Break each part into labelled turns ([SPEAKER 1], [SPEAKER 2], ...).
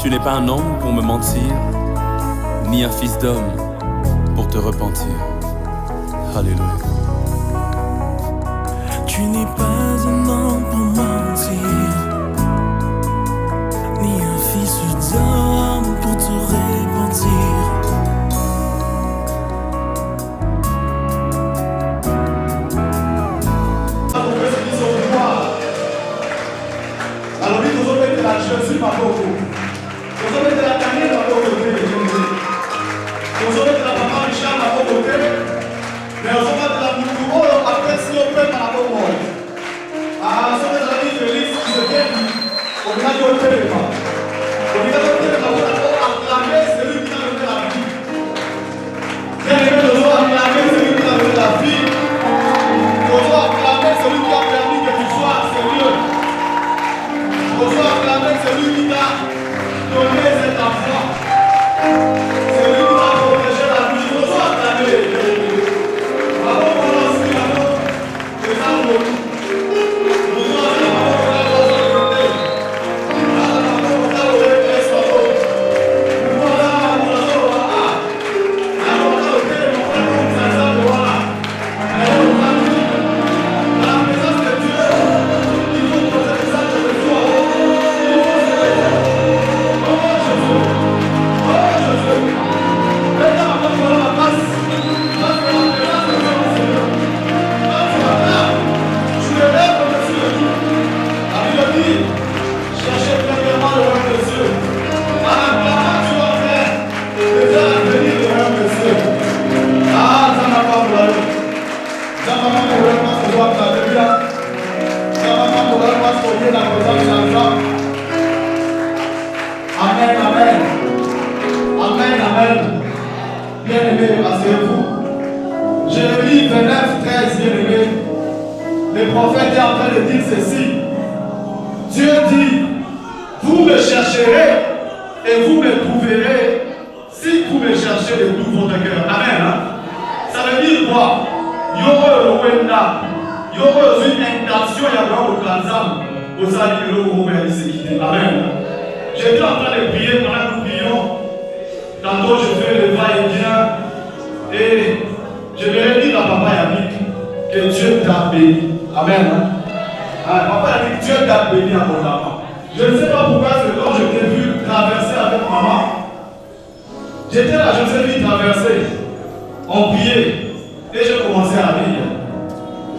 [SPEAKER 1] Tu n'es pas un homme pour me mentir, ni un fils d'homme pour te repentir. Alléluia.
[SPEAKER 2] Tu n'es pas un homme pour mentir, ni un fils d'homme pour te repentir.
[SPEAKER 3] Alors, nous allons mettre la Jésus par rapport au nous allons mettre la Daniel par rapport au côté de Dieu. Nous allons mettre la maman Richard par rapport au côté. Mais nous allons mettre la Moukouo après si on peut par rapport au monde. Ah, nous allons mettre la vie de Félix qui se fait. On a dit au téléphone. On a dit au téléphone pour acclamer celui qui a donné la vie. Bien aimé, nous allons acclamer celui qui a donné la vie. Nous allons acclamer celui qui a permis que tu sois sérieux. Nous allons acclamer celui qui t'a donné cet enfant. Celui qui t'a protégé la vie. Nous allons acclamer. Bravo pour l'inspiration. C'est ça le mot. Nous allons acclamer pour la société. Nous allons acclamer pour la société. Nous allons acclamer pour la société. Cherchez premièrement le règne de Dieu. En acclamant, tu vas faire déjà venir le règne de Dieu. Ah, ça n'a pas voulu. Ça n'a pas voulu parce que la Bible. Ça n'a pas voulu parce qu'on est dans la présence de l'enfant. Amen, amen. Amen, amen. Bien-aimés, asseyez-vous. Jérémie 29, 13, bien-aimés. Le prophète est en train de dire ceci. Dieu dit, vous me chercherez et vous me trouverez si vous me cherchez de tout votre cœur. Amen. Hein? Ça veut dire quoi? Yoro Rwenda. Yoro une intention il y a vraiment au Kanzam. Vous allez le sécurité. Amen. J'étais en train de prier pendant que nous prions. Tantôt je fais le va-et-vient et je vais dire à papa Yannick que Dieu t'a béni. Amen. Hein? Papa a dit que Dieu t'a béni abondamment. Je ne sais pas pourquoi, c'est quand je t'ai vu traverser avec maman. J'étais là, je me suis vu traverser. On priait et je commençais à rire.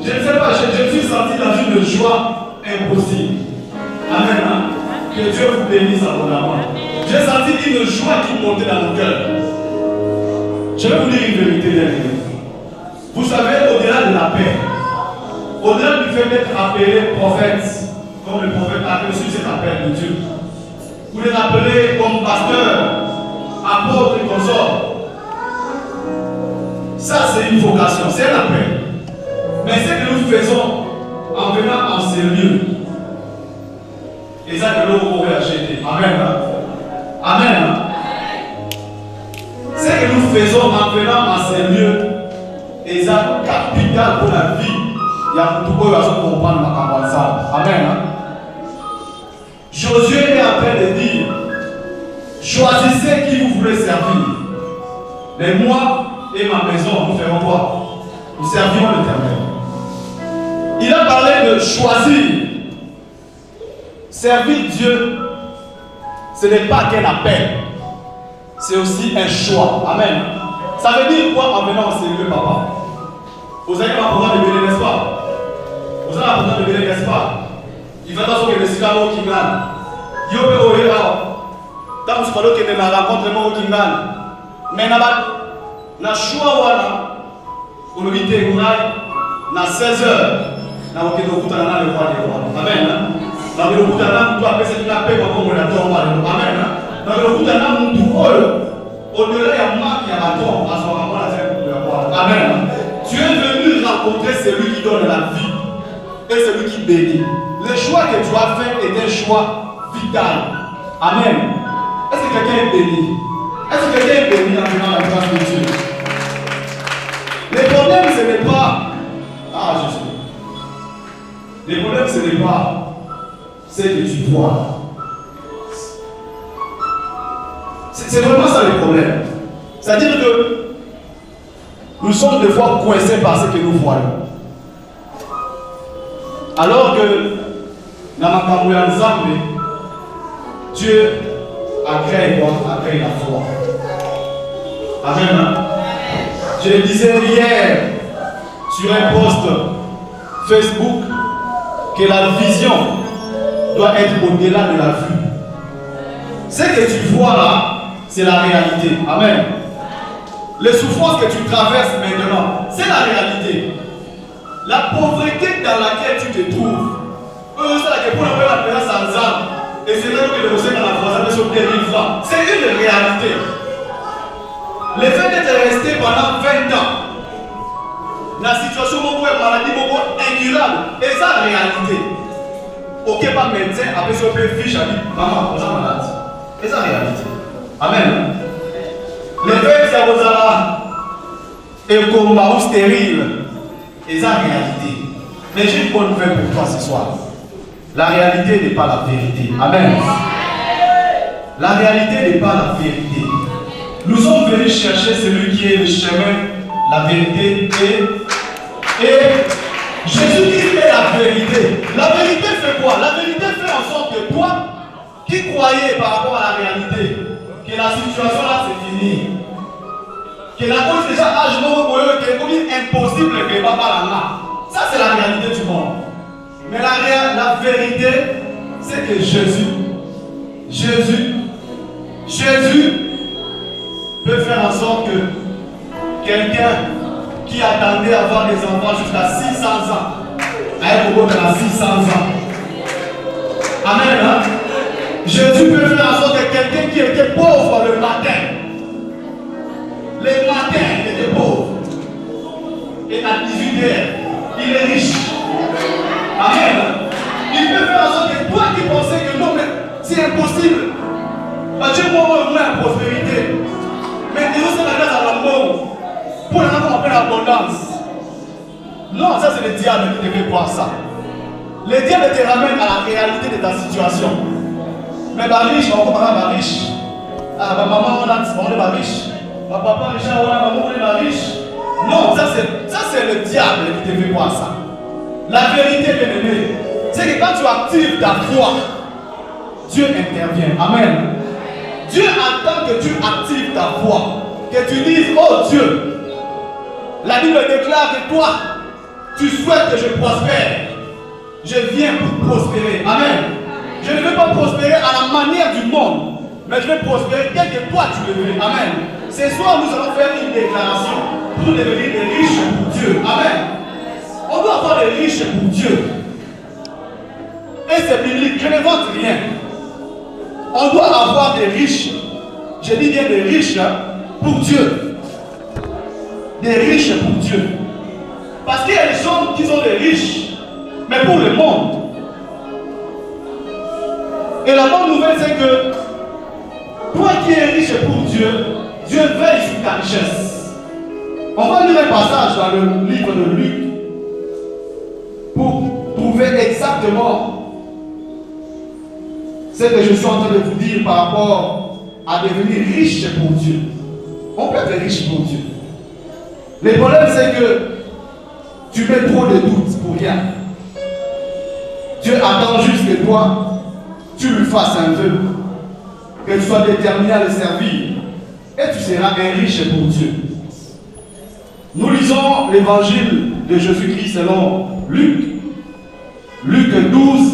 [SPEAKER 3] Je ne sais pas, je me suis senti dans une joie impossible. Amen. Hein? Que Dieu vous bénisse abondamment. J'ai senti une joie qui montait dans mon cœur. Je vais vous dire une vérité dernière. Vous savez, au-delà de la paix, au-delà du fait d'être appelé prophète, comme le prophète a reçu cet appel de Dieu, vous les appelez comme pasteur, apôtre et consort. Ça, c'est une vocation, c'est un appel. Mais ce que nous faisons en venant en sérieux, et ça que l'on pourrait acheter. Amen. Hein? Amen. Hein? Ce que nous faisons en venant en sérieux, et ça capital pour la vie. Il y a beaucoup de choses à comprendre dans ma ça. Amen. Hein? Josué est en train de dire, choisissez qui vous voulez servir. Mais moi et ma maison, nous ferons quoi? Nous servirons l'Éternel. Il a parlé de choisir. Servir Dieu, ce n'est pas qu'un appel, c'est aussi un choix. Amen. Ça veut dire quoi en venant au sérieux, papa? Vous avez un programme de béné, n'est-ce pas? Vous avez un programme de béné, n'est-ce pas? Il va dans le Sikalo qui gagne. Il peut ouvrir là. Tant que vous parlez que vous rencontrez moi qui gagne. Mais na choix wana, vous le mettez na 16 heures. Na vous êtes au bout de la le roi des rois. Amen. Na vous êtes au bout de la paix, c'est la paix comme on l'a dit. Amen. Na vous êtes au bout de la au-delà il y a marque qui a la tombe à ce moment-là. Amen. Tu es venu rencontrer celui qui donne la vie et celui qui bénit. Le choix que tu as fait est un choix vital. Amen. Est-ce que quelqu'un est béni? Est-ce que quelqu'un est béni en venant à la grâce de Dieu? Le problème, ce n'est pas. Ah, Jésus. Le problème, ce n'est pas ce que tu vois. C'est vraiment ça le problème. C'est-à-dire que nous sommes des fois coincés par ce que nous voyons. Alors que dans ma campagne ensemble, Dieu agrée la foi. Amen. Je le disais hier sur un post Facebook que la vision doit être au-delà de la vue. Ce que tu vois là, c'est la réalité. Amen. Les souffrances que tu traverses maintenant, c'est la réalité. La pauvreté dans laquelle tu te trouves, et c'est là que le conseil dans la France sur 2000 francs. C'est une réalité. Le fait d'être resté pendant 20 ans, la situation est maladie incurable, et c'est la réalité. Aucun pas médecin après ce que fiche à lui, maman, on est malade. Et c'est la réalité. Amen. Le fait que vous avez un combat ou stérile, et c'est la réalité. Mais j'ai une bonne nouvelle pour toi ce soir. La réalité n'est pas la vérité. Amen. La réalité n'est pas la vérité. Nous sommes venus chercher celui qui est le chemin, la vérité et Jésus-Christ est la vérité. La vérité fait quoi? La vérité fait en sorte que toi, qui croyais par rapport à la réalité, que la situation là c'est fini, que la cause déjà âge qui est comme impossible que papa la main. Ça c'est la réalité du monde. Mais la vérité, c'est que Jésus peut faire en sorte que quelqu'un qui attendait avoir des enfants jusqu'à 600 ans, à propos de 600 ans. Amen. Hein? Jésus peut faire en sorte que quelqu'un qui était pauvre le matin, il était pauvre. Et à 18h, il est riche. Amen. Il peut faire en sorte que toi qui pensais que non, mais c'est impossible. Dieu m'a la prospérité. Mais Dieu c'est la grâce à l'amour. Pour les gens qu'on appelle l'abondance. Non, ça c'est le diable qui te fait croire ça. Le diable te ramène à la réalité de ta situation. Mais ma riche, on va pas riche. Ah, ma maman, on est riche. Ma papa, Richard, on est riche. Non, ça c'est le diable qui te fait croire ça. La vérité, bien aimé, c'est que quand tu actives ta foi, Dieu intervient. Amen. Dieu attend que tu actives ta foi. Que tu dises, oh Dieu, la Bible déclare que toi, tu souhaites que je prospère. Je viens pour prospérer. Amen. Je ne veux pas prospérer à la manière du monde, mais je vais prospérer tel que toi tu le veux. Amen. Ce soir, nous allons faire une déclaration pour devenir des riches pour Dieu. Amen. On doit avoir des riches pour Dieu. Et c'est biblique, je ne vante rien. On doit avoir des riches. Je dis bien des riches pour Dieu. Des riches pour Dieu. Parce qu'il y a des gens qui sont des riches, mais pour le monde. Et la bonne nouvelle, c'est que toi qui es riche pour Dieu, Dieu veille sur ta richesse. On va lire un passage dans le livre de Luc pour trouver exactement ce que je suis en train de vous dire par rapport à devenir riche pour Dieu. On peut être riche pour Dieu. Le problème, c'est que tu mets trop de doutes pour rien. Dieu attend juste que toi, tu lui fasses un vœu, que tu sois déterminé à le servir, et tu seras un riche pour Dieu. Nous lisons l'évangile de Jésus-Christ selon Luc. Luc 12.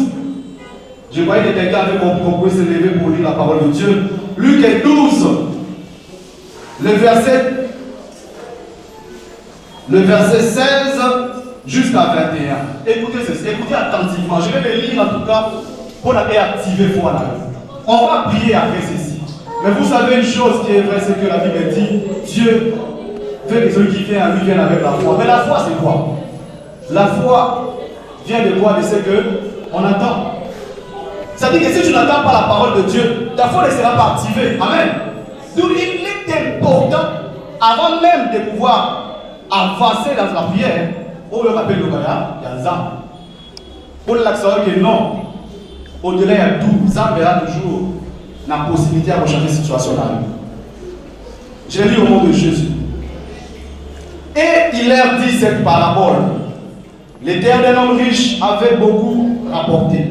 [SPEAKER 3] Je voyais que quelqu'un avait compris qu'on pouvait se lever pour lire la parole de Dieu. Luc 12, le verset 16 jusqu'à 21. Écoutez attentivement. Je vais le lire en tout cas pour activer foi là. On va prier après ceci. Mais vous savez une chose qui est vraie, c'est que la Bible dit Dieu veut que celui qui vient à lui vienne avec la foi. Mais la foi, c'est quoi? La foi vient de quoi? De ce qu'on attend. Ça veut dire que si tu n'attends pas la parole de Dieu, ta foi ne sera pas activée. Amen. Donc il est important, avant même de pouvoir avancer dans la prière, on va appeler le Gaya, il y a Zam. Pour l'accent que non, au-delà, il y a tout. Zam verra toujours la possibilité de changer la situation là. J'ai lu au nom de Jésus. Et il leur dit cette parabole. Les terres d'un homme riche avaient beaucoup rapporté.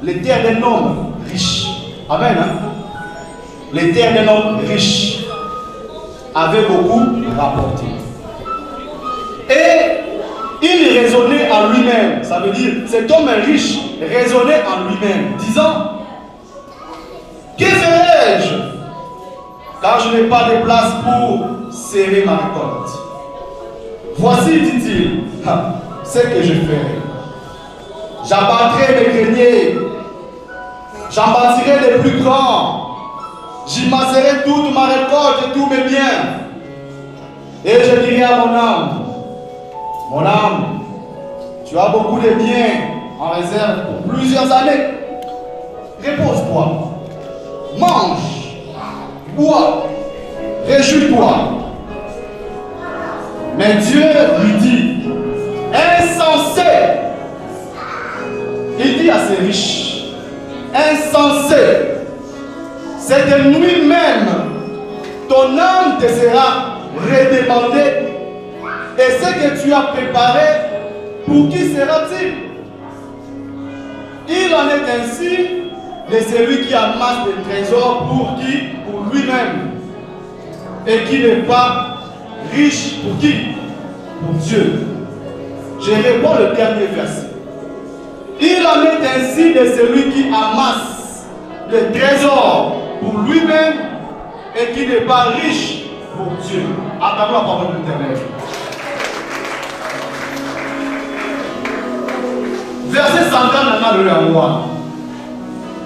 [SPEAKER 3] Les terres d'un homme riche. Amen. Hein? Les terres d'un homme riche avaient beaucoup rapporté. Et il raisonnait en lui-même. Ça veut dire, cet homme riche raisonnait en lui-même, disant, que ferai-je? Car je n'ai pas de place pour serrer ma récolte. Voici, dit-il, ce que je ferai. J'abattrai mes greniers, j'en bâtirai les plus grands, j'y masserai toute ma récolte et tous mes biens. Et je dirai à mon âme, tu as beaucoup de biens en réserve pour plusieurs années. Repose-toi, mange, bois, réjouis-toi. Mais Dieu lui dit, insensé, il dit à ces riches, insensé, cette nuit même, ton âme te sera redemandée, et ce que tu as préparé, pour qui sera-t-il? Il en est ainsi de celui qui amasse des trésors pour qui? Pour lui-même, et qui n'est pas riche pour qui? Pour Dieu. Je réponds le dernier verset. Il en est ainsi de celui qui amasse des trésors pour lui-même et qui n'est pas riche pour Dieu. Attendons la parole de l'Éternel. Verset 50, on a le à moi.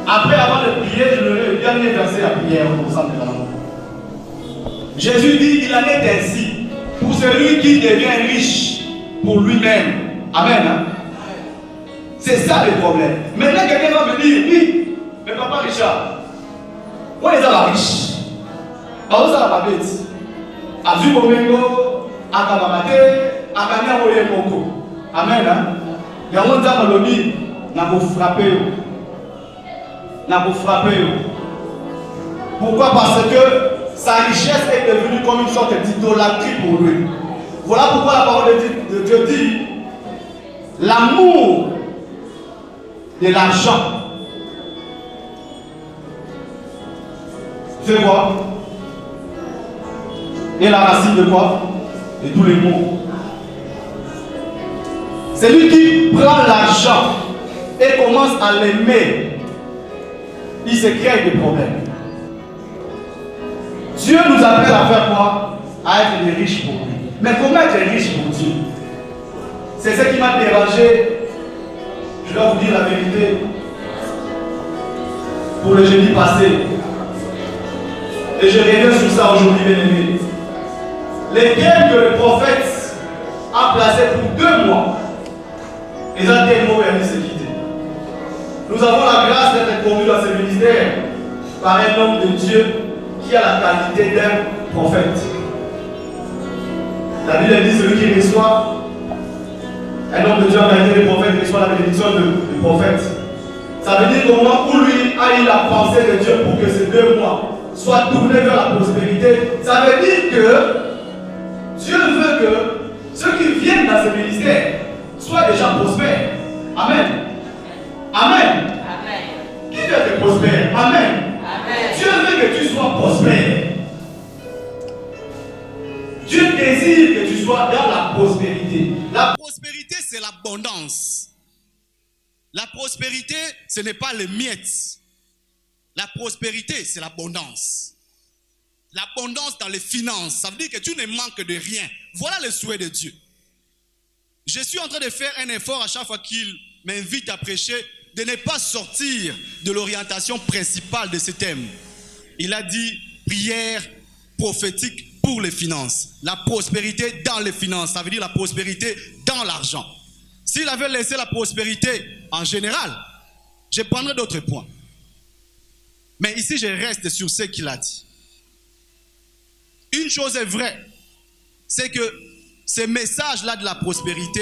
[SPEAKER 3] Après avoir de prier, je lerai le dernier verset à prière au centre de l'amour. Jésus dit, il en est ainsi pour celui qui devient riche pour lui-même. Amen. Hein? C'est ça le problème. Maintenant, quelqu'un va me dire, oui, mais papa Richard, où est la riche? Où est la bête? À Zubomengo, à Kabamate, à Kanya Oyemoko. Amen. Hein? Il y a un homme lobby, n'a pas frappé. N'a pas frappé. Pourquoi? Parce que sa richesse est devenue comme une sorte d'idolâtrie pour lui. Voilà pourquoi la parole de Dieu dit, l'amour de l'argent fait quoi? Et la racine de quoi? De tous les maux. Celui qui prend l'argent et commence à l'aimer, il se crée des problèmes. Dieu nous appelle à faire quoi? À être des riches pour lui. Mais comment être riche pour Dieu? C'est ce qui m'a dérangé. Je dois vous dire la vérité. Pour le jeudi passé. Et je reviens sur ça aujourd'hui, bien aimé. Les biens que le prophète a placés pour 2 mois, ils ont tellement permis de se quitter. Nous avons la grâce d'être conduits dans ce ministère par un homme de Dieu qui a la qualité d'un prophète. La Bible dit celui qui reçoit, un homme de Dieu en qualité de prophète reçoit la bénédiction du prophète. Ça veut dire qu'au moment où lui a eu la pensée de Dieu pour que ces 2 mois soient tournés vers la prospérité, ça veut dire que Dieu veut que ceux qui viennent dans ce ministère soient déjà prospères. Amen. Amen. Amen. Qui veut être prospère? Amen. Amen. Dieu veut que tu sois prospère. Dieu désire que tu sois dans la prospérité. La prospérité, c'est l'abondance. La prospérité, ce n'est pas les miettes. La prospérité, c'est l'abondance. L'abondance dans les finances, ça veut dire que tu ne manques de rien. Voilà le souhait de Dieu. Je suis en train de faire un effort à chaque fois qu'il m'invite à prêcher, de ne pas sortir de l'orientation principale de ce thème. Il a dit prière prophétique pour les finances. La prospérité dans les finances, ça veut dire la prospérité dans l'argent. S'il avait laissé la prospérité en général, je prendrais d'autres points. Mais ici, je reste sur ce qu'il a dit. Une chose est vraie, c'est que ce message-là de la prospérité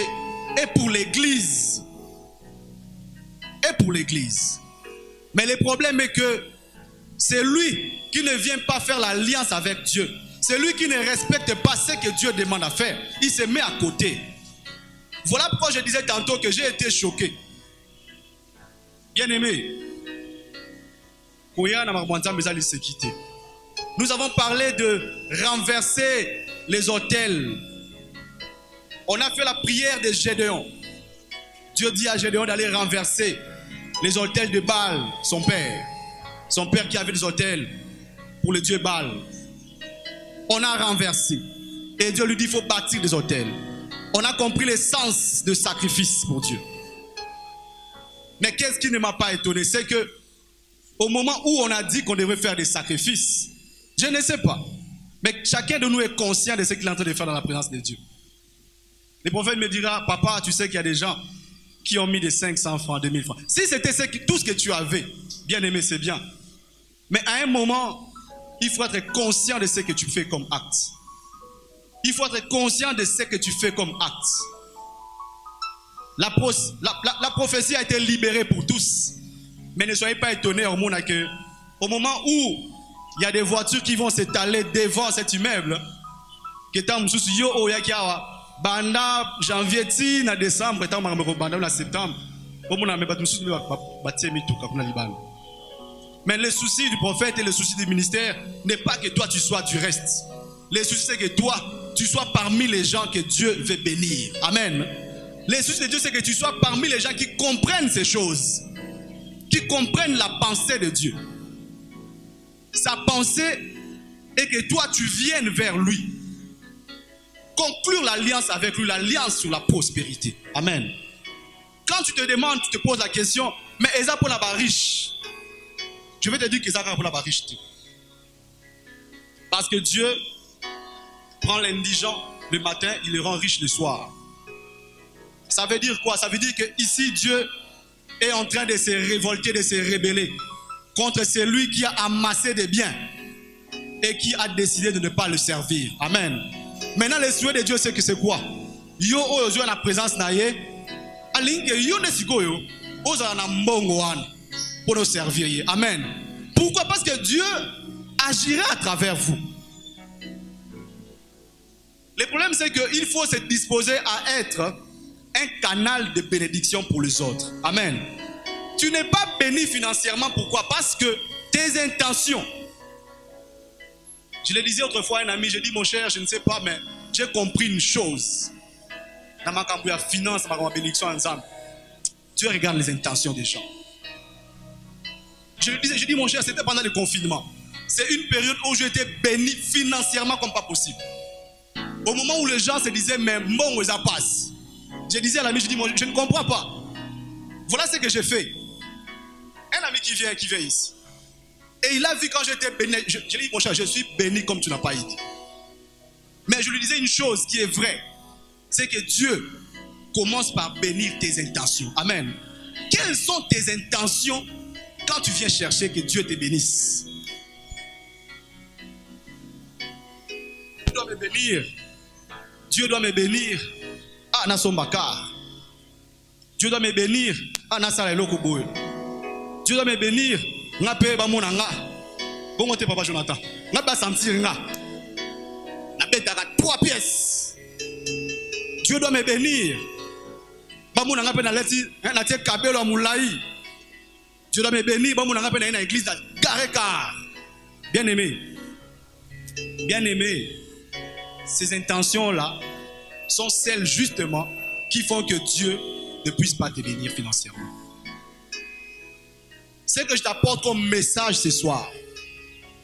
[SPEAKER 3] est pour l'Église. Est pour l'Église. Mais le problème est que C'est lui qui ne vient pas faire l'alliance avec Dieu. C'est lui qui ne respecte pas ce que Dieu demande à faire. Il se met à côté. Voilà pourquoi je disais tantôt que j'ai été choqué. Bien-aimé, nous avons parlé de renverser les autels. On a fait la prière de Gédéon. Dieu dit à Gédéon d'aller renverser les autels de Baal, son père. Son père qui avait des autels pour le dieu Baal. On a renversé. Et Dieu lui dit qu'il faut bâtir des autels. On a compris le sens de sacrifice pour Dieu. Mais qu'est-ce qui ne m'a pas étonné? C'est que au moment où on a dit qu'on devrait faire des sacrifices, je ne sais pas, mais chacun de nous est conscient de ce qu'il est en train de faire dans la présence de Dieu. Le prophète me dira, papa, tu sais qu'il y a des gens qui ont mis des 500 francs, 2000 francs. Si c'était tout ce que tu avais, bien aimé, c'est bien. Mais à un moment, il faut être conscient de ce que tu fais comme acte. Il faut être conscient de ce que tu fais comme acte. La prophétie a été libérée pour tous. Mais ne soyez pas étonnés au moment où il y a des voitures qui vont s'étaler devant cet immeuble, qui est en banda janvier na décembre, na septembre. Mais le souci du prophète et le souci du ministère n'est pas que toi tu sois du reste. Le souci c'est que toi tu sois parmi les gens que Dieu veut bénir. Amen. Le souci de Dieu c'est que tu sois parmi les gens qui comprennent ces choses, qui comprennent la pensée de Dieu. Sa pensée est que toi tu viennes vers lui, conclure l'alliance avec lui, l'alliance sur la prospérité. Amen. Quand tu te demandes, tu te poses la question, mais Eza pour la riche, je vais te dire qu'Eza pour la riche. Parce que Dieu prend l'indigent le matin, il le rend riche le soir. Ça veut dire quoi? Ça veut dire que ici Dieu est en train de se révolter, de se rebeller contre celui qui a amassé des biens et qui a décidé de ne pas le servir. Amen. Maintenant, le souhait de Dieu, c'est que c'est quoi? Yo oyo na présence na ye, alinge yo ne sikoyo, oza na mbongo wana pour nous servir. Amen. Pourquoi? Parce que Dieu agira à travers vous. Le problème, c'est qu'il faut se disposer à être un canal de bénédiction pour les autres. Amen. Tu n'es pas béni financièrement. Pourquoi? Parce que tes intentions. Je le disais autrefois à un ami, j'ai dit, mon cher, je ne sais pas, mais j'ai compris une chose. Dans ma finance, dans ma bénédiction ensemble, Dieu regarde les intentions des gens. Je le disais, je dis, mon cher, c'était pendant le confinement. C'est une période où j'étais béni financièrement comme pas possible. Au moment où les gens se disaient, mais bon, ça passe. Je disais à l'ami, je dis, je ne comprends pas. Voilà ce que j'ai fait. Un ami qui vient ici. Et il a vu quand j'étais béni. Je lui ai dit, mon cher, je suis béni comme tu n'as pas dit. Mais je lui disais une chose qui est vraie. C'est que Dieu commence par bénir tes intentions. Amen. Quelles sont tes intentions quand tu viens chercher que Dieu te bénisse? Dieu doit me bénir. Dieu doit me bénir. Ah, Nasombakar. Dieu doit me bénir. Ah, Nasalelo Boy. Dieu doit me bénir. Nga pe ba monanga. Bongo te papa Jonathan. Nga ba sentir nga. Na betaka 3 pièces. Dieu doit me bénir. Ba monanga pe na leti na tie kabelo amulai. Dieu doit me bénir. Ba monanga pe na église da Gareka. Bien-aimé. Bien-aimé. Ces intentions-là sont celles justement qui font que Dieu ne puisse pas te bénir financièrement. Ce que je t'apporte comme message ce soir,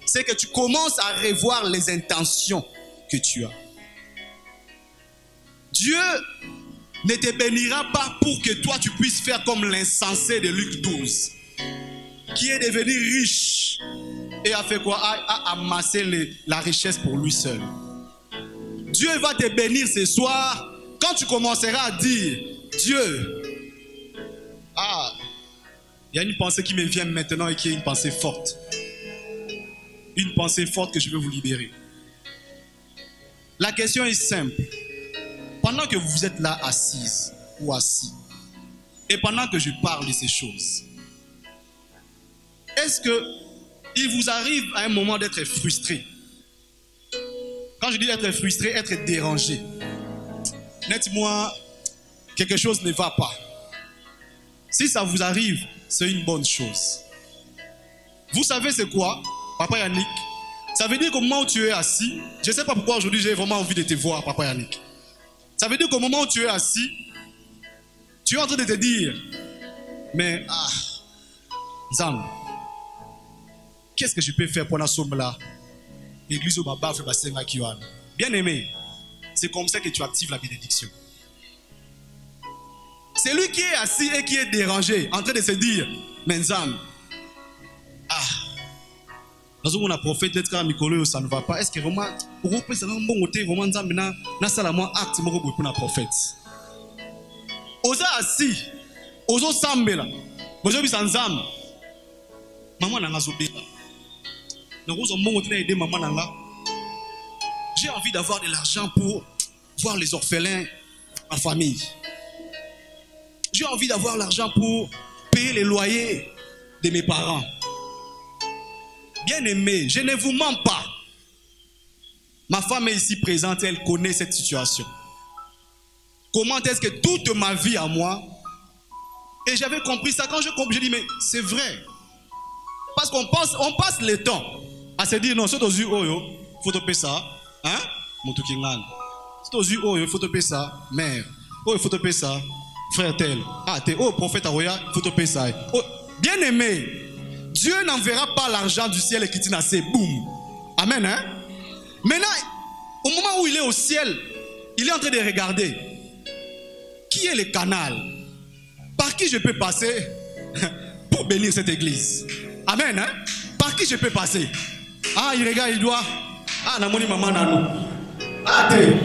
[SPEAKER 3] c'est que tu commences à revoir les intentions que tu as. Dieu ne te bénira pas pour que toi tu puisses faire comme l'insensé de Luc 12, qui est devenu riche et a fait quoi? A amassé la richesse pour lui seul. Dieu va te bénir ce soir quand tu commenceras à dire, Dieu, il y a une pensée qui me vient maintenant et qui est une pensée forte. Une pensée forte que je veux vous libérer. La question est simple. Pendant que vous êtes là assise ou assis, et pendant que je parle de ces choses, est-ce que
[SPEAKER 4] il vous arrive à un moment d'être frustré. Quand je dis être frustré, être dérangé. Dites-moi, quelque chose ne va pas. Si ça vous arrive, c'est une bonne chose. Vous savez c'est quoi, Papa Yannick? Ça veut dire qu'au moment où tu es assis, je ne sais pas pourquoi aujourd'hui j'ai vraiment envie de te voir, Papa Yannick. Ça veut dire qu'au moment où tu es assis, tu es en train de te dire, mais Zam, qu'est-ce que je peux faire pour la somme là? L'église au Baba fait passer ma kiwan. Bien aimé, c'est comme ça que tu actives la bénédiction. C'est lui qui est assis et qui est dérangé, en train de se dire, mais Zam, dans un prophète d'être à Mikolo, ça ne va pas. Est-ce que vraiment, pour vous, c'est un bon côté, vraiment, Zam, n'a salamment acte, moi, pour un prophète. Osa assis, osa sambela, osa bis Zam, maman n'a pas zobé. J'ai envie d'avoir de l'argent pour voir les orphelins, ma famille. J'ai envie d'avoir l'argent pour payer les loyers de mes parents. Bien aimé, je ne vous mens pas. Ma femme est ici présente, elle connaît cette situation. Comment est-ce que toute ma vie à moi, et j'avais compris ça quand je dis mais c'est vrai. Parce qu'on passe le temps à se dire non, c'est aux yeux, il faut te payer ça. Hein? Moutoukingan. C'est aux yeux, il faut te payer ça. Mère, il faut te payer ça. Frère tel. T'es prophète Aroya, il faut te payer ça. Bien aimé, Dieu n'enverra pas l'argent du ciel et qui t'y assez. Boum. Amen. Hein? Maintenant, au moment où il est au ciel, il est en train de regarder qui est le canal par qui je peux passer pour bénir cette église. Amen. Hein? Par qui je peux passer? Il regarde, il doit. Namoni maman nanou. T'es.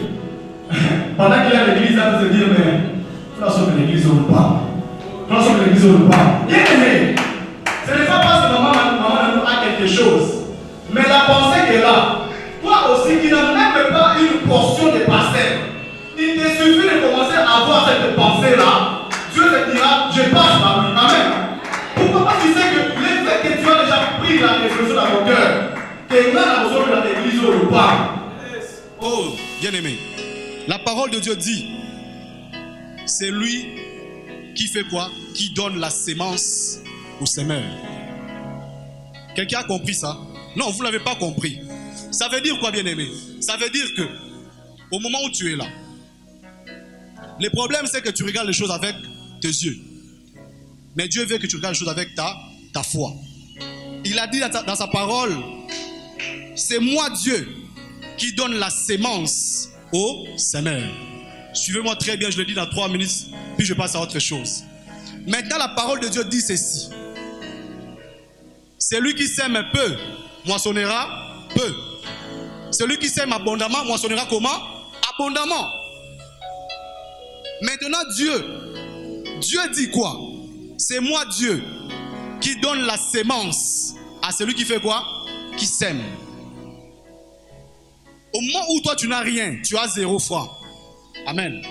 [SPEAKER 3] Pendant qu'il est à l'église, il va se dire, mais faisons l'église ou pas. Faisons l'église ou pas. Bien aimé, ce n'est pas parce que maman nanou a quelque chose, mais la pensée qui est là, toi aussi qui n'as même pas une portion de pasteur, il te suffit de commencer à avoir cette pensée-là, Dieu te dira, je passe par lui. Amen. Pourquoi? Parce que tu sais que le fait que tu as déjà pris la résolution dans ton cœur, que là, la besoin de l'église ou pas.
[SPEAKER 4] Oh, bien aimé, la parole de Dieu dit, c'est lui qui fait quoi? Qui donne la sémence au semeur. Quelqu'un a compris ça? Non, vous ne l'avez pas compris. Ça veut dire quoi, bien aimé? Ça veut dire que au moment où tu es là, le problème c'est que tu regardes les choses avec tes yeux. Mais Dieu veut que tu regardes les choses avec ta foi. Il a dit dans sa parole, c'est moi Dieu qui donne la sémence au semeur. Suivez-moi très bien, je le dis dans 3 minutes, puis je passe à autre chose. Maintenant, la parole de Dieu dit ceci. Celui qui sème peu, moissonnera peu. Celui qui sème abondamment, moissonnera comment? Abondamment. Maintenant, Dieu dit quoi? C'est moi Dieu qui donne la sémence à celui qui fait quoi? Qui sème. Au moment où toi tu n'as rien, tu as 0 franc. Amen.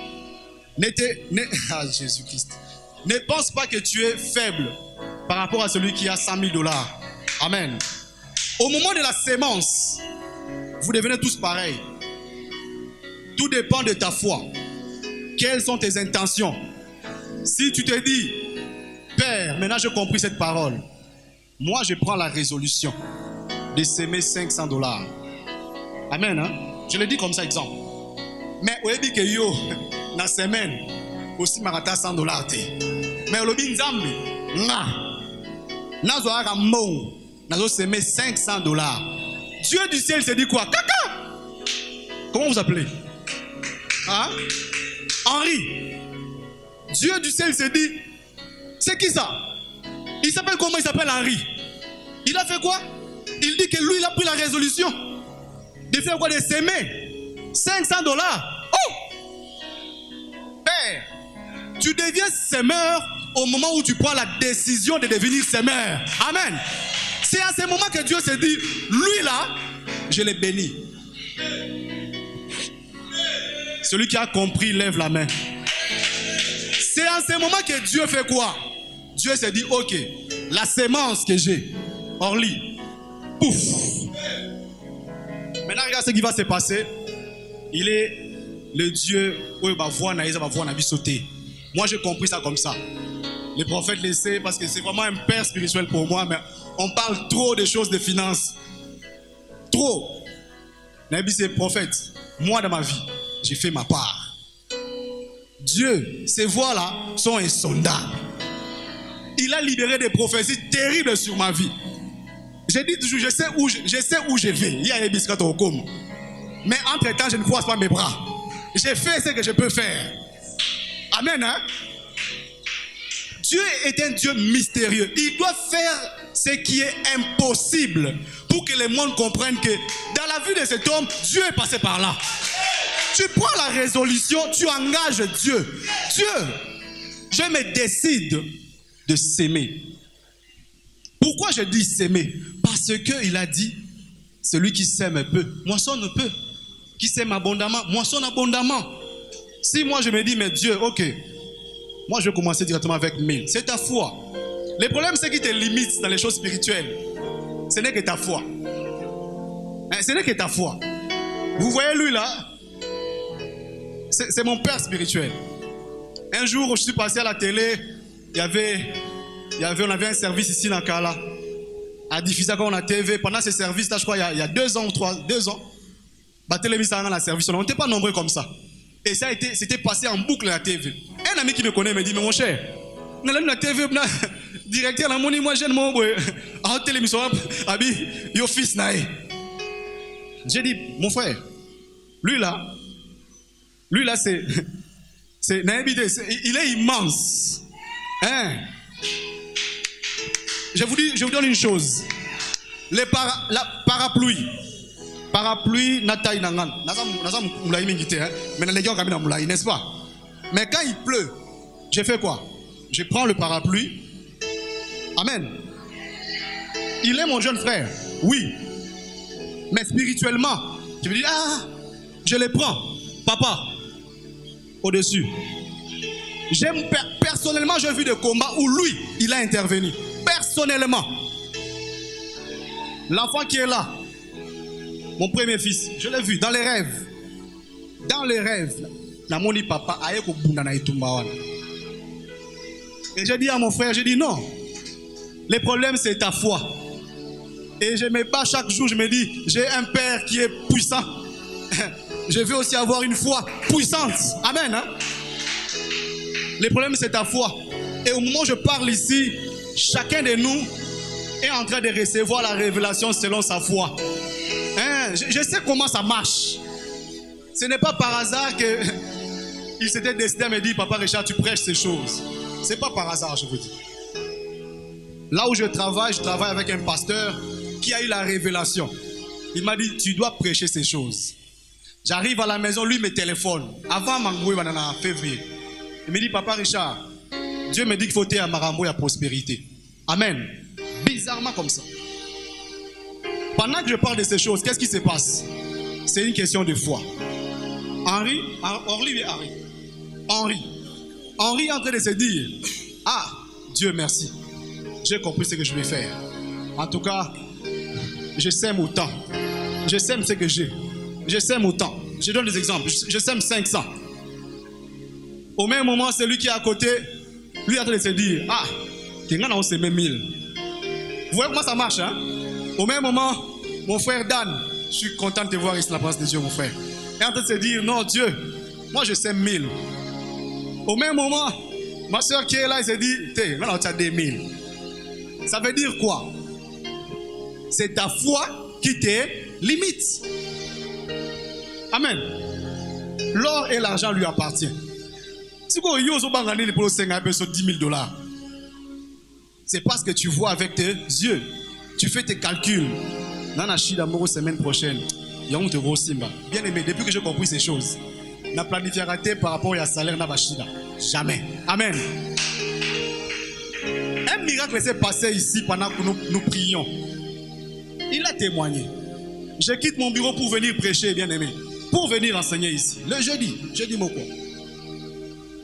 [SPEAKER 4] Jésus-Christ. Ne pense pas que tu es faible par rapport à celui qui a 100 000 $. Amen. Au moment de la sémence, vous devenez tous pareils. Tout dépend de ta foi. Quelles sont tes intentions? Si tu te dis, Père, maintenant j'ai compris cette parole. Moi, je prends la résolution de s'aimer 500 $. Amen. Hein? Je le dis comme ça, exemple. Mais vous dit que yo, dans la semaine, aussi marata 100 $. Mais le bin zambi, nazo aramou, nazo s'aimer 500 $. Dieu du ciel se dit quoi? Caca! Comment vous appelez? Hein? Henri. Dieu du ciel se dit, c'est qui ça? Il s'appelle comment? Il s'appelle Henri. Il a fait quoi? Il dit que lui, il a pris la résolution de faire quoi? De s'aimer 500 $. Oh! Père, tu deviens semeur au moment où tu prends la décision de devenir semeur. Amen. C'est à ce moment que Dieu se dit, lui là, je l'ai béni. Celui qui a compris, lève la main. C'est à ce moment que Dieu fait quoi? Dieu se dit, ok, la sémence que j'ai, Orly, Pouf. Maintenant, regarde ce qui va se passer. Il est le Dieu où il va voir la vie sauter. Moi, j'ai compris ça comme ça. Les prophètes laissaient parce que c'est vraiment un père spirituel pour moi, mais on parle trop de choses de finances. Trop. Nabi, c'est prophète. Moi, dans ma vie, j'ai fait ma part. Dieu, ces voix-là sont insondables. Il a libéré des prophéties terribles sur ma vie. J'ai dit toujours, je sais où je vais. Il y a des biscuits au com. Mais entre-temps, je ne croise pas mes bras. J'ai fait ce que je peux faire. Amen, hein? Dieu est un Dieu mystérieux. Il doit faire ce qui est impossible pour que le monde comprenne que dans la vie de cet homme, Dieu est passé par là. Tu prends la résolution, tu engages Dieu. Dieu, je me décide de s'aimer. Pourquoi je dis s'aimer? Parce qu'il a dit, celui qui sème peu, moissonne peu. Qui sème abondamment, moissonne abondamment. Si moi je me dis, mais Dieu, ok, moi je vais commencer directement avec 1000. C'est ta foi. Le problème c'est qu'il te limite dans les choses spirituelles. Ce n'est que ta foi. Ce n'est que ta foi. Vous voyez lui là, c'est mon père spirituel. Un jour je suis passé à la télé, on avait un service ici dans Kala, à diffuser quand on a TV. Pendant ce service là, je crois il y a 2 ans ou 2 ans, la télévision dans la service, on n'était pas nombreux comme ça. Et ça c'était passé en boucle à la TV. Un ami qui me connaît me dit, mais mon cher, on a la TV, directeur, la monnaie, moi j'aime mon boy. En télévision, abi, yo fils nae. J'ai dit, mon frère, lui là, c'est il est immense. Hein? Je vous donne une chose. La parapluie n'ataille nangan. N'est-ce pas? Mais quand il pleut, je fais quoi? Je prends le parapluie. Amen. Il est mon jeune frère. Oui. Mais spirituellement, je me dis, je le prends. Papa, au-dessus. Personnellement, j'ai vu des combats où lui, il a intervenu. Personnellement. L'enfant qui est là, mon premier fils, je l'ai vu dans les rêves. Dans les rêves, la moni papa aye ko bunda na itumba wana. Et j'ai dit à mon frère, j'ai dit non. Le problème c'est ta foi. Et je me bats chaque jour, je me dis, j'ai un père qui est puissant. Je veux aussi avoir une foi puissante. Amen. Hein? Le problème c'est ta foi. Et au moment où je parle ici, chacun de nous est en train de recevoir la révélation selon sa foi. Hein? Je sais comment ça marche. Ce n'est pas par hasard qu'il s'était décidé à me dire, Papa Richard, tu prêches ces choses. Ce n'est pas par hasard, je vous dis. Là où je travaille avec un pasteur qui a eu la révélation. Il m'a dit, tu dois prêcher ces choses. J'arrive à la maison, lui me téléphone. Avant Mangoué, en février. Il me dit, Papa Richard, Dieu me dit qu'il faut être à Marambo et à prospérité. Amen. Bizarrement comme ça. Pendant que je parle de ces choses, qu'est-ce qui se passe? C'est une question de foi. Henri est en train de se dire, Dieu merci, j'ai compris ce que je vais faire. En tout cas, je sème autant. Je sème ce que j'ai. Je sème autant. Je donne des exemples. Je sème 500. Au même moment, celui qui est à côté, lui est en train de se dire, on sème 1000. Vous voyez comment ça marche, hein? Au même moment, mon frère Dan, je suis content de te voir ici dans la présence de Dieu, mon frère. Il est en train de se dire, non Dieu, moi je sème 1000. Au même moment, ma soeur qui est là, elle se dit, maintenant tu as 2000. Ça veut dire quoi? C'est ta foi qui te limite. Amen. L'or et l'argent lui appartient. Si vous avez 10 000 $, c'est parce que tu vois avec tes yeux. Tu fais tes calculs. Nana Shida Moro semaine prochaine. Bien aimé, depuis que j'ai compris ces choses, n'a planifié raté par rapport à salaire na Bashida. Jamais. Amen. Un miracle s'est passé ici pendant que nous prions. Il a témoigné. Je quitte mon bureau pour venir prêcher, bien aimé. Pour venir enseigner ici. Le jeudi Moko.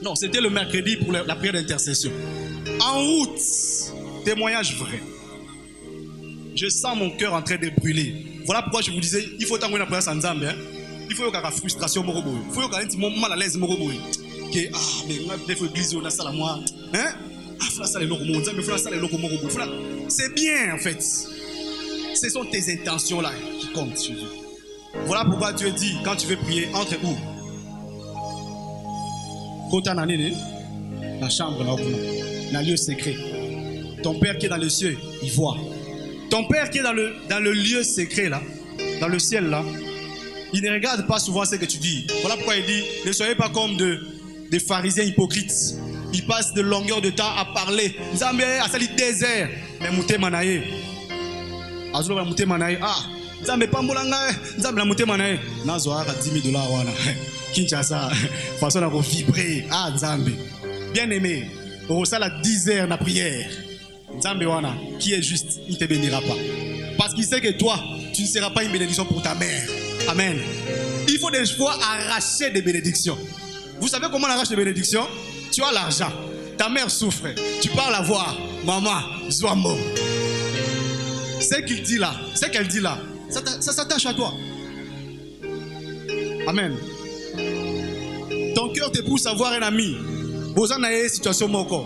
[SPEAKER 4] Non, c'était le mercredi pour la prière d'intercession. En route, témoignage vrai. Je sens mon cœur en train de brûler. Voilà pourquoi je vous disais, il faut t'envoyer la prière sans Zambé. Il faut avoir la frustration. Il faut avoir un mal à l'aise. Mais il faut église on a ça la moi. Hein? C'est bien en fait. Ce sont tes intentions là qui comptent chez Dieu. Voilà pourquoi Dieu dit, quand tu veux prier, entre où? La chambre là, dans le lieu secret. Ton Père qui est dans le ciel, il voit. Ton Père qui est dans le lieu secret là, dans le ciel là, il ne regarde pas souvent ce que tu dis. Voilà pourquoi il dit, ne soyez pas comme des pharisiens hypocrites. Ils passent de longueur de temps à parler. Nzambe a sali désert. Mais mouté manaye. Azolo la mouté manaye. Ah, Nzambe pambolanga. Nzambe la mouté manaye. Nazoa ka $10,000 wana. Kinshasa. Façon à vibrer. Ah, Nzambe. Bien aimé. Au ça la 10 heures na prière. Nzambe wana qui est juste, il te bénira pas. Parce qu'il sait que toi, tu ne seras pas une bénédiction pour ta mère. Amen. Il faut des fois arracher des bénédictions. Vous savez comment on arrache des bénédictions? Tu as l'argent, ta mère souffre, tu pars la voir, maman, Zouambo. Ce qu'il dit là, ce qu'elle dit là, ça s'attache à toi. Amen. Ton cœur te pousse à voir un ami. Bozan a une situation moko.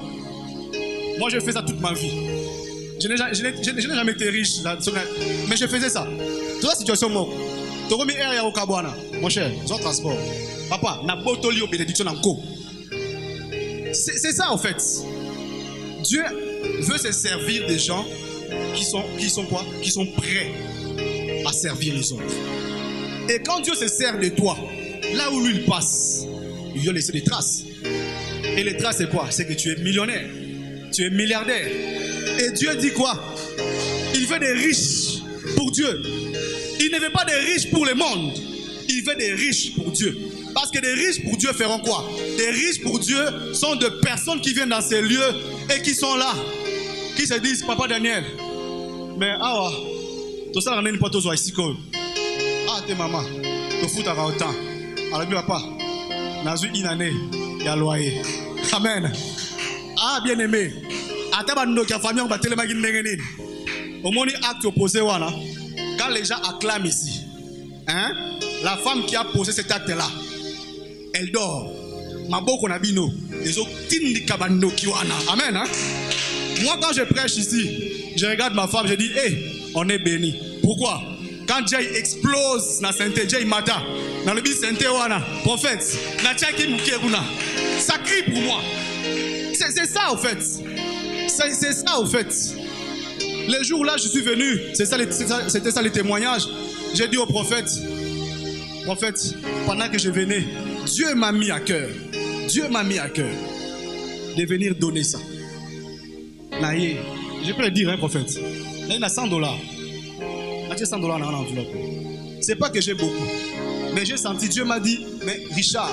[SPEAKER 4] Moi je fais ça toute ma vie. Je n'ai jamais été riche là, mais je faisais ça. Toute la situation moko. Tu as remis air au Kabouana, mon cher, son transport. Papa, n'a pas tolé aux bénédictions en co. C'est ça en fait. Dieu veut se servir des gens qui sont quoi? Qui sont prêts à servir les autres. Et quand Dieu se sert de toi, là où lui il passe, il va laisser des traces. Et les traces c'est quoi? C'est que tu es millionnaire, tu es milliardaire. Et Dieu dit quoi? Il veut des riches pour Dieu. Il ne veut pas des riches pour le monde. Il veut des riches pour Dieu. Parce que des riches pour Dieu feront quoi? Des riches pour Dieu sont de personnes qui viennent dans ces lieux et qui sont là, qui se disent, Papa Daniel, mais ah, tout ça, on n'est pas tous ici. Ah, t'es maman, tu fous ta autant. Alors, papa, n'a eu une année, il y a loyer. Amen. Ah, bien aimé. Au moins, acte opposé, quand les gens acclament ici, hein, la femme qui a posé cet acte-là, elle dort. Maboko nabino. Les autres tindi kabano kiwana. Amen. Hein? Moi, quand je prêche ici, je regarde ma femme, je dis, hey, on est béni. Pourquoi? Quand Dieu explose na sainteté, Dieu mata, dans le but sainteté wana, prophète, na tchaki mukeruna, ça crie pour moi. C'est ça en fait. C'est ça en fait. Les jours là, je suis venu, c'était ça les témoignages. J'ai dit au prophète, pendant que je venais, Dieu m'a mis à cœur. Dieu m'a mis à cœur de venir donner ça. Je peux le dire, hein, prophète. Il y a $100. J'ai $100 dans l'enveloppe. C'est pas que j'ai beaucoup. Mais j'ai senti, Dieu m'a dit, mais Richard,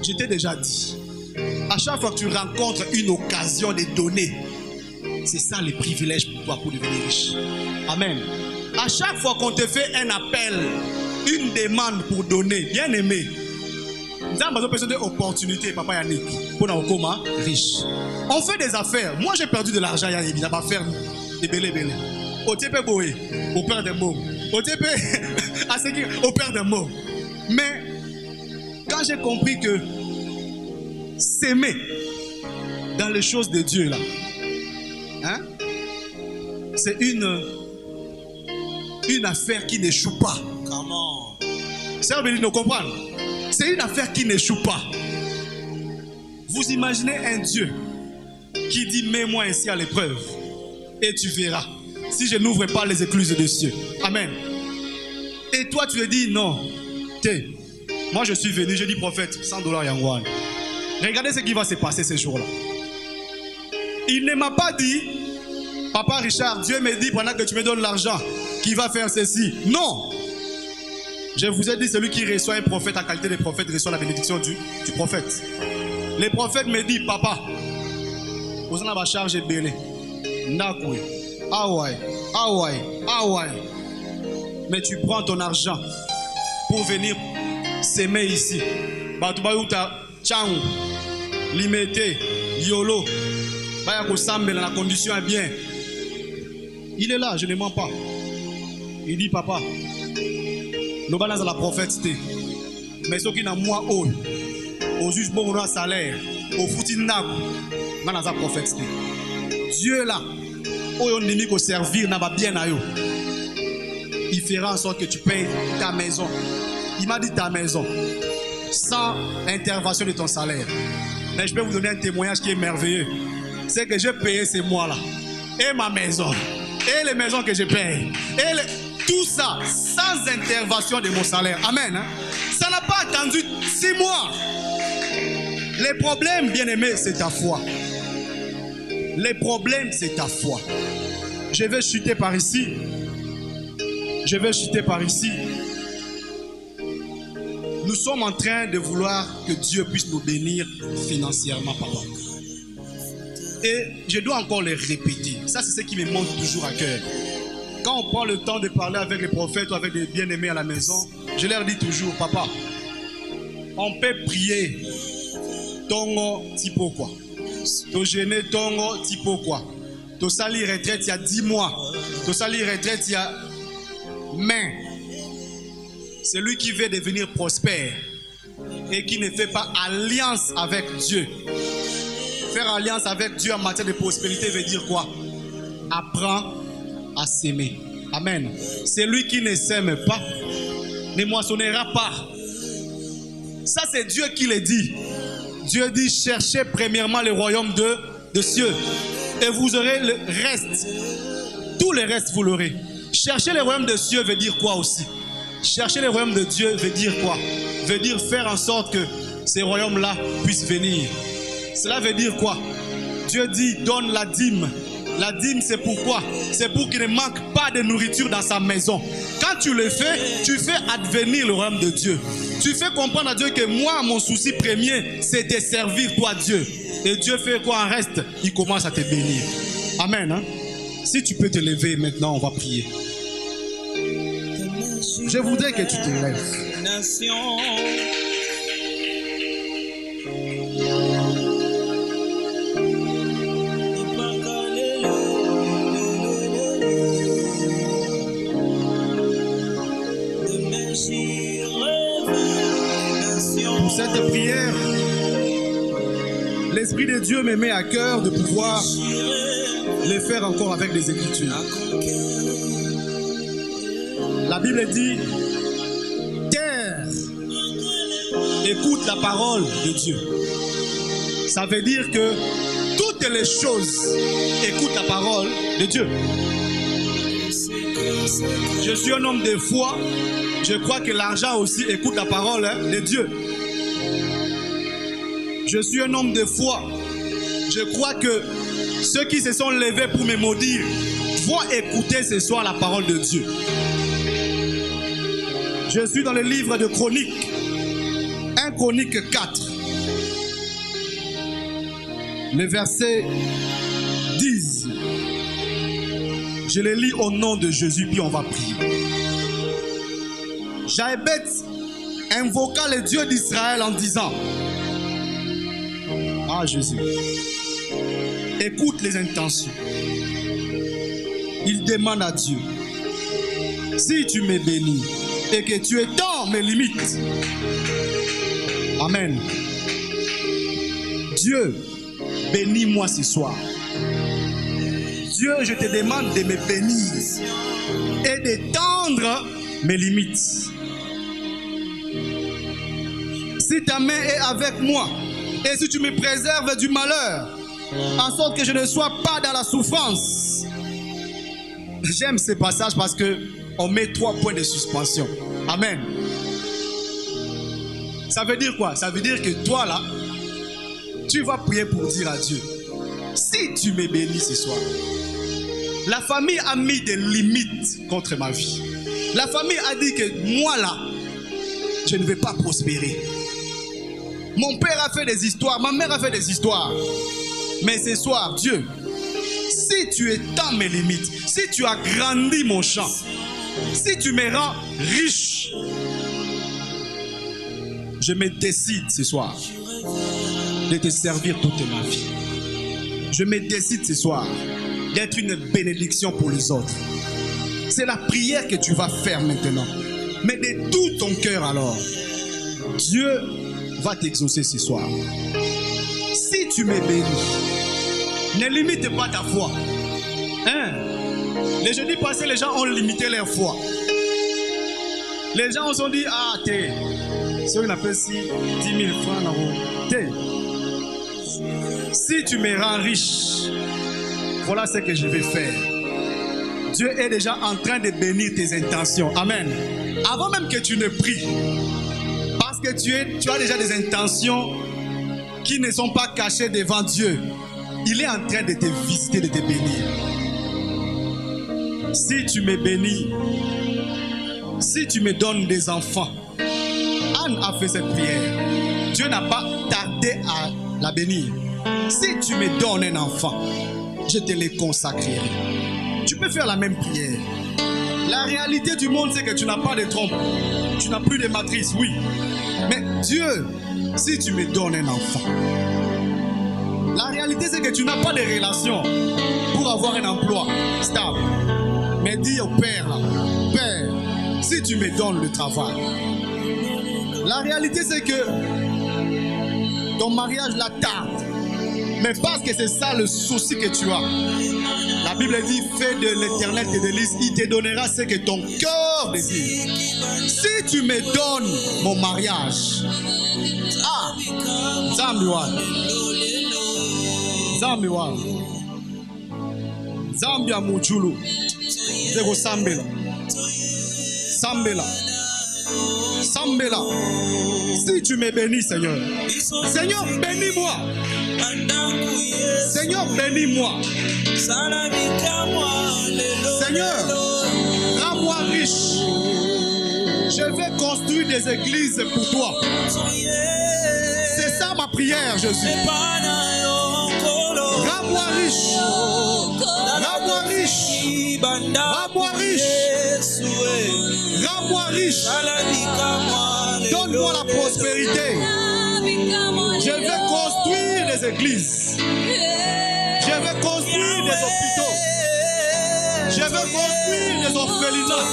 [SPEAKER 4] je t'ai déjà dit, à chaque fois que tu rencontres une occasion de donner, c'est ça les privilèges pour toi pour devenir riche. Amen. À chaque fois qu'on te fait un appel, une demande pour donner, bien aimé, nous avons besoin d'opportunités, papa Yannick, pour nous rendre riche. On fait des affaires. Moi, j'ai perdu de l'argent, il n'y a pas faire des bélés. Au TP Boé, au père des mots. Au TP, au père des mots. Mais, quand j'ai compris que s'aimer dans les choses de Dieu, là, hein, c'est une affaire qui n'échoue pas. Comment? C'est à nous comprendre. C'est une affaire qui n'échoue pas. Vous imaginez un Dieu qui dit, mets-moi ainsi à l'épreuve et tu verras si je n'ouvre pas les écluses des cieux. Amen. Et toi tu lui dis, non, moi je suis venu, j'ai dit prophète, $100 Yangwan. Regardez ce qui va se passer ces jours-là. Il ne m'a pas dit, Papa Richard, Dieu me dit pendant que tu me donnes l'argent, qui va faire ceci. Non. Je vous ai dit, celui qui reçoit un prophète en qualité de prophète reçoit la bénédiction du prophète. Les prophètes me disent, Papa, vous en avez chargé de belé. Ndakoué. Aouaï. Mais tu prends ton argent pour venir s'aimer ici. Batoubaouta, Tchang, Limité, Yolo. La condition est bien. Il est là, je ne mens pas. Il dit, papa, nous allons dans la prophète, mais ceux qui n'ont moi, au juge bon salaire, au foutinab, dans la prophète. Dieu là, au ennemi qui servir n'a pas bien à eux. Il fera en sorte que tu payes ta maison. Il m'a dit ta maison, sans intervention de ton salaire. Mais je peux vous donner un témoignage qui est merveilleux. C'est que j'ai payé ces mois-là. Et ma maison. Et les maisons que je paye. Tout ça, sans intervention de mon salaire. Amen. Hein? Ça n'a pas attendu 6 mois. Les problèmes, bien aimé, c'est ta foi. Les problèmes, c'est ta foi. Je vais chuter par ici. Je vais chuter par ici. Nous sommes en train de vouloir que Dieu puisse nous bénir financièrement, papa. Et je dois encore le répéter. Ça, c'est ce qui me monte toujours à cœur. Quand on prend le temps de parler avec les prophètes ou avec des bien-aimés à la maison, je leur dis toujours, papa, on peut prier tongo tipo quoi. To gêner tongo tipo quoi. To sali retraite il y a 10 mois. To sali retraite il y a mais celui qui veut devenir prospère et qui ne fait pas alliance avec Dieu. Faire alliance avec Dieu en matière de prospérité veut dire quoi? Apprends à s'aimer. Amen. Celui qui ne s'aime pas ne moissonnera pas. Ça, c'est Dieu qui le dit. Dieu dit, cherchez premièrement le royaume de cieux et vous aurez le reste. Tout le reste, vous l'aurez. Chercher le royaume de cieux veut dire quoi aussi? Chercher le royaume de Dieu veut dire quoi? Veut dire faire en sorte que ces royaumes-là puissent venir. Cela veut dire quoi? Dieu dit, donne la dîme. La dîme, c'est pourquoi? C'est pour qu'il ne manque pas de nourriture dans sa maison. Quand tu le fais, tu fais advenir le royaume de Dieu. Tu fais comprendre à Dieu que moi, mon souci premier, c'est de servir toi, Dieu. Et Dieu fait quoi en reste? Il commence à te bénir. Amen. Hein? Si tu peux te lever maintenant, on va prier. Je voudrais que tu te lèves. Pour cette prière, l'Esprit de Dieu me met à cœur de pouvoir les faire encore avec des Écritures. La Bible dit, terre, écoute la parole de Dieu. Ça veut dire que toutes les choses écoutent la parole de Dieu. Je suis un homme de foi. Je crois que l'argent aussi écoute la parole de Dieu. Je suis un homme de foi. Je crois que ceux qui se sont levés pour me maudire vont écouter ce soir la parole de Dieu. Je suis dans le livre de Chroniques, 1 Chronique 4, le verset 10. Je le lis au nom de Jésus, puis on va prier. Jaébet invoqua le Dieu d'Israël en disant, ah Jésus, écoute les intentions. Il demande à Dieu, si tu me bénis et que tu étends mes limites, amen. Dieu, bénis-moi ce soir. Dieu, je te demande de me bénir et d'étendre mes limites. Si ta main est avec moi et si tu me préserves du malheur, en sorte que je ne sois pas dans la souffrance. J'aime ce passage parce que on met 3 points de suspension. Amen. Ça veut dire quoi? Ça veut dire que toi là, tu vas prier pour dire à Dieu, si tu me bénis ce soir. La famille a mis des limites contre ma vie. La famille a dit que moi là, je ne vais pas prospérer. Mon père a fait des histoires, ma mère a fait des histoires. Mais ce soir, Dieu, si tu étends mes limites, si tu agrandis mon champ, si tu me rends riche, je me décide ce soir de te servir toute ma vie. Je me décide ce soir d'être une bénédiction pour les autres. C'est la prière que tu vas faire maintenant. Mais de tout ton cœur alors, Dieu va t'exaucer ce soir. Si tu me bénis, ne limite pas ta foi. Hein? Les jeudis passés, les gens ont limité leur foi. Les gens ont dit, ah, t'es, c'est une appelle si 10 000 francs dans t'es. Si tu me rends riche, voilà ce que je vais faire. Dieu est déjà en train de bénir tes intentions. Amen. Avant même que tu ne pries, parce que tu as déjà des intentions qui ne sont pas cachées devant Dieu. Il est en train de te visiter, de te bénir. Si tu me bénis, si tu me donnes des enfants, Anne a fait cette prière. Dieu n'a pas tardé à la bénir. Si tu me donnes un enfant, je te le consacrerai. Tu peux faire la même prière. La réalité du monde, c'est que tu n'as pas de trompe. Tu n'as plus de matrice, oui. Mais Dieu, si tu me donnes un enfant, la réalité, c'est que tu n'as pas de relation pour avoir un emploi stable. Mais dis au Père, Père, si tu me donnes le travail. La réalité, c'est que ton mariage la tarde. Mais parce que c'est ça le souci que tu as. La Bible dit, fais de l'Éternel tes délices, il te donnera ce que ton cœur désire. Si tu me donnes mon mariage, ah, Zambiwa, Zambiwa, Zambia Mujulu, Zego Sambela, Sambela, Sambela. Si tu me bénis, Seigneur, Seigneur, bénis-moi. Seigneur, bénis-moi. Seigneur, rends-moi riche. Je vais construire des églises pour toi. C'est ça ma prière, Jésus. Rends-moi riche. Rends-moi riche. Rends-moi riche. Rends-moi riche. Donne-moi la prospérité. Je vais construire des églises. Je vais construire des hôpitaux. Je vais construire des orphelinats.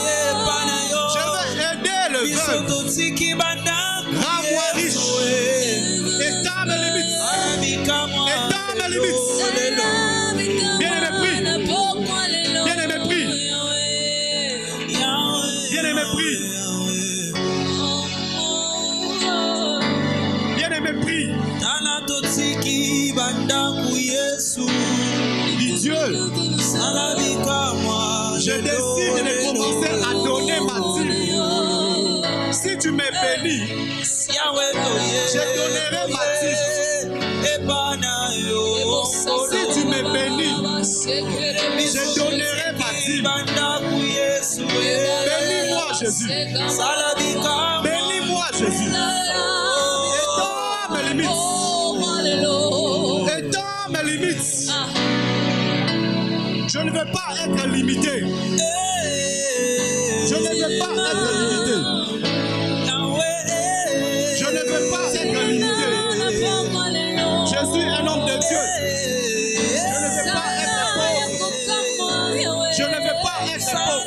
[SPEAKER 4] Je vais aider le veuve. Rends-moi riche. Étends mes limites. Étends mes limites. Bien-aimé, prie. Bien-aimé, prie. Bien-aimé, prie. Bien-aimé, prie. Dis Dieu, je décide de commencer à donner ma dîme. Si tu me bénis, je donnerai ma dîme. Si tu me bénis, je donnerai ma dîme. Bénis-moi, Jésus. Bénis-moi, Jésus. Étends mes limites. Étends mes limites. Je ne veux pas être limité. Je ne veux pas être limité. Je ne veux pas être limité. Je suis un homme de Dieu. Je ne veux pas être pauvre. Je ne veux pas être pauvre.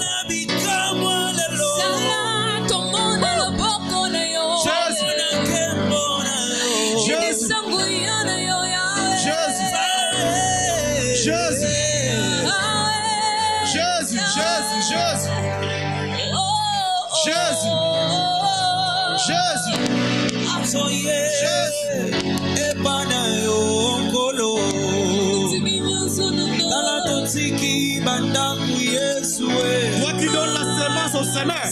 [SPEAKER 4] Toi qui donnes la semence au semeur,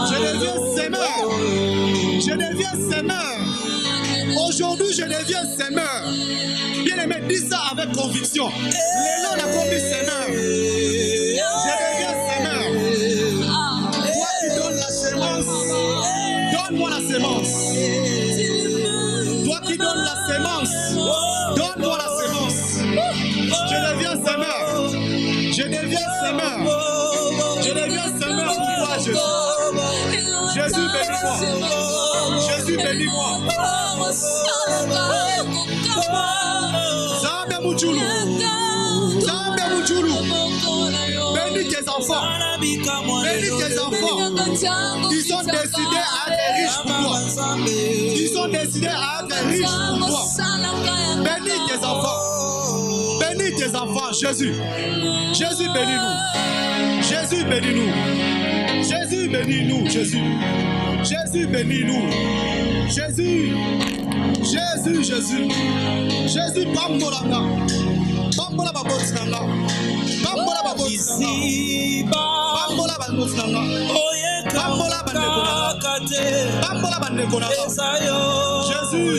[SPEAKER 4] je deviens semeur. Je deviens semeur. Aujourd'hui, je deviens semeur. Bien aimé, dis ça avec conviction. Les noms la conduit semeur. Je deviens semeur. Toi qui donnes la semence, donne-moi la semence. Toi qui donnes la semence, donne-moi la semence. Je deviens semeur. Je deviens semeur. Je deviens semeur pour toi, Jésus. Jésus, bénis-moi. Jésus, bénis-moi. Zambia Mujulu. Bénis tes enfants. Bénis tes enfants. Ils sont décidés à être riches pour toi. Ils sont décidés à être riches pour toi. Bénis tes enfants. Bénis tes enfants, Jésus. Jésus, bénis-nous. Jésus, bénis-nous. Jésus, bénis-nous, Jésus. Jésus, bénis-nous. Jésus. Jésus, Jésus. Jésus, bambolanga. Bambola babotinanga. Bambola babotinanga. Bambola babotinanga. Bambola bandekonanga. Bambola bandekonanga. Jésus.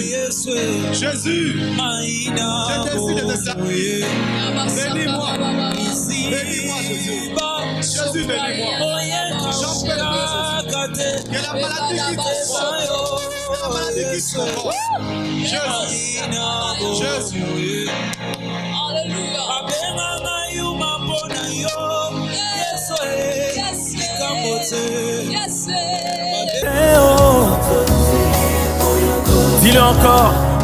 [SPEAKER 4] Jésus. Je décide de sacrifier. Bénis-moi. Bénis-moi, Jésus. Jésus, bénis-moi. J'en peux plus, Jésus. Que la maladie qui te sort. Que la maladie qui te sort. Jésus. Jésus.
[SPEAKER 2] Alléluia.
[SPEAKER 1] Dis-le encore.